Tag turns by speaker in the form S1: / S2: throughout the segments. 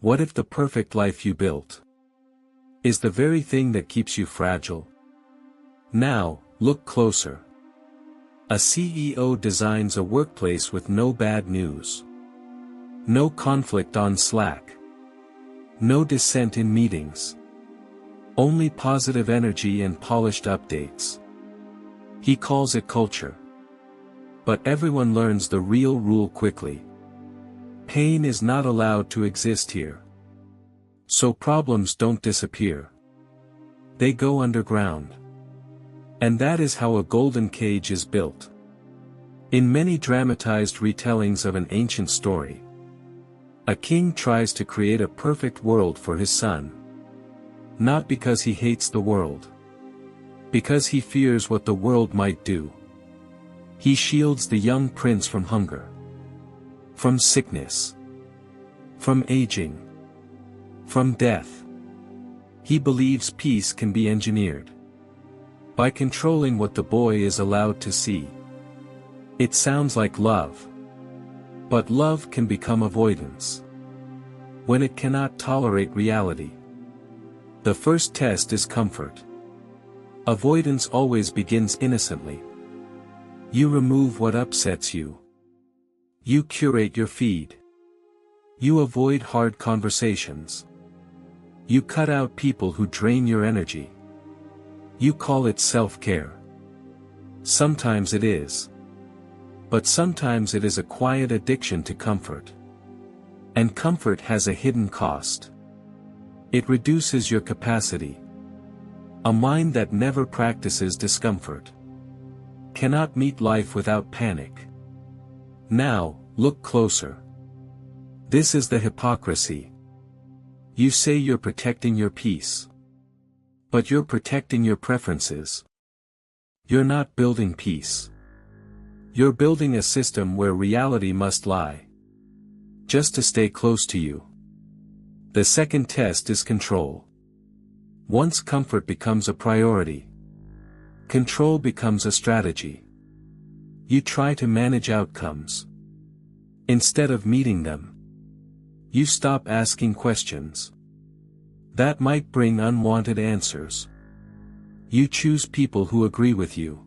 S1: What if the perfect life you built is the very thing that keeps you fragile? Now, look closer. A CEO designs a workplace with no bad news. No conflict on Slack. No dissent in meetings. Only positive energy and polished updates. He calls it culture. But everyone learns the real rule quickly. Pain is not allowed to exist here. So problems don't disappear. They go underground. And that is how a golden cage is built. In many dramatized retellings of an ancient story, a king tries to create a perfect world for his son. Not because he hates the world. Because he fears what the world might do. He shields the young prince from hunger. From sickness. From aging. From death. He believes peace can be engineered. By controlling what the boy is allowed to see. It sounds like love. But love can become avoidance. When it cannot tolerate reality. The first test is comfort. Avoidance always begins innocently. You remove what upsets you. You curate your feed. You avoid hard conversations. You cut out people who drain your energy. You call it self-care. Sometimes it is. But sometimes it is a quiet addiction to comfort. And comfort has a hidden cost. It reduces your capacity. A mind that never practices discomfort cannot meet life without panic. Now, look closer. This is the hypocrisy. You say you're protecting your peace. But you're protecting your preferences. You're not building peace. You're building a system where reality must lie. Just to stay close to you. The second test is control. Once comfort becomes a priority, control becomes a strategy. You try to manage outcomes. Instead of meeting them. You stop asking questions. That might bring unwanted answers. You choose people who agree with you.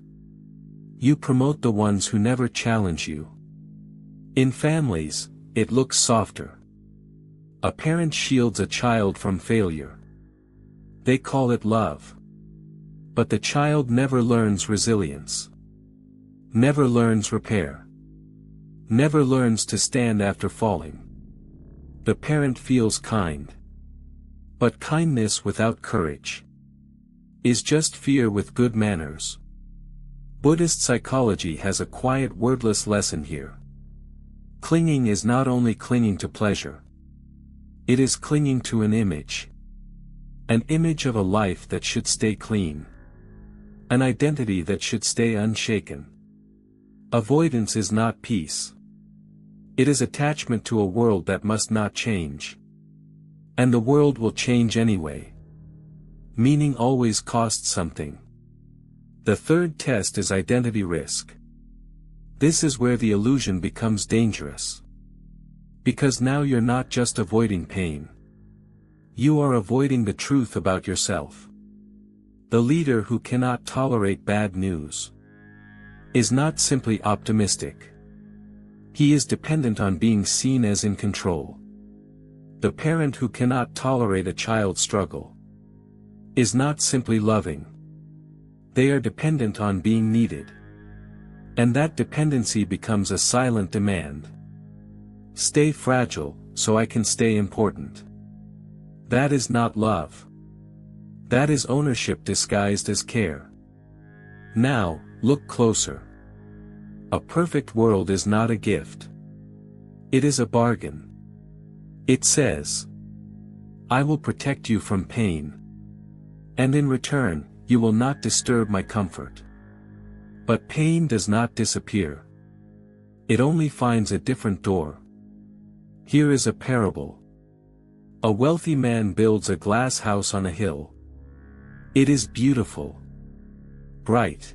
S1: You promote the ones who never challenge you. In families, it looks softer. A parent shields a child from failure. They call it love. But the child never learns resilience. Never learns repair. Never learns to stand after falling. The parent feels kind. But kindness without courage is just fear with good manners. Buddhist psychology has a quiet wordless lesson here. Clinging is not only clinging to pleasure. It is clinging to an image. An image of a life that should stay clean. An identity that should stay unshaken. Avoidance is not peace. It is attachment to a world that must not change. And the world will change anyway. Meaning always costs something. The third test is identity risk. This is where the illusion becomes dangerous. Because now you're not just avoiding pain. You are avoiding the truth about yourself. The leader who cannot tolerate bad news is not simply optimistic. He is dependent on being seen as in control. The parent who cannot tolerate a child's struggle is not simply loving. They are dependent on being needed. And that dependency becomes a silent demand. Stay fragile, so I can stay important. That is not love. That is ownership disguised as care. Now, look closer. A perfect world is not a gift. It is a bargain. It says, I will protect you from pain. And in return, you will not disturb my comfort. But pain does not disappear. It only finds a different door. Here is a parable. A wealthy man builds a glass house on a hill. It is beautiful. Bright.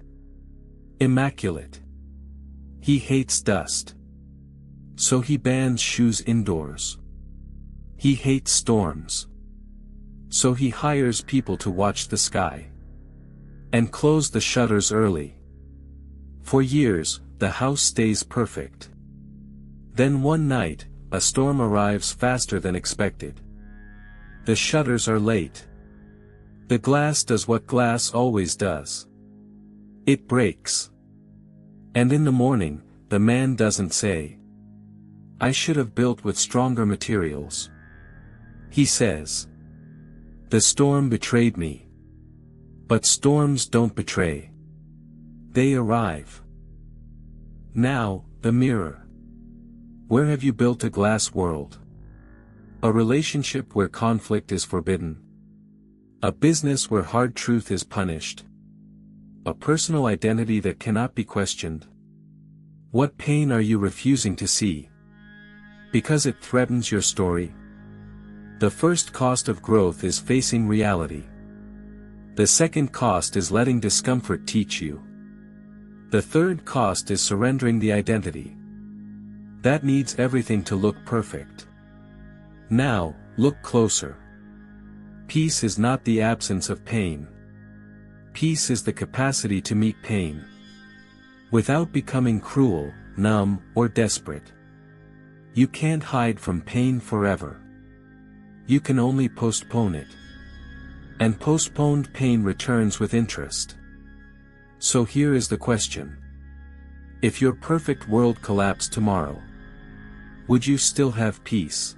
S1: Immaculate. He hates dust. So he bans shoes indoors. He hates storms. So he hires people to watch the sky. And close the shutters early. For years, the house stays perfect. Then one night, a storm arrives faster than expected. The shutters are late. The glass does what glass always does. It breaks. And in the morning, the man doesn't say, "I should have built with stronger materials." He says, "The storm betrayed me." But storms don't betray. They arrive. Now, the mirror. Where have you built a glass world? A relationship where conflict is forbidden. A business where hard truth is punished. A personal identity that cannot be questioned. What pain are you refusing to see? Because it threatens your story. The first cost of growth is facing reality. The second cost is letting discomfort teach you. The third cost is surrendering the identity. That needs everything to look perfect. Now, look closer. Peace is not the absence of pain. Peace is the capacity to meet pain. Without becoming cruel, numb, or desperate. You can't hide from pain forever. You can only postpone it. And postponed pain returns with interest. So here is the question. If your perfect world collapsed tomorrow, would you still have peace?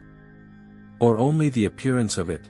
S1: Or only the appearance of it?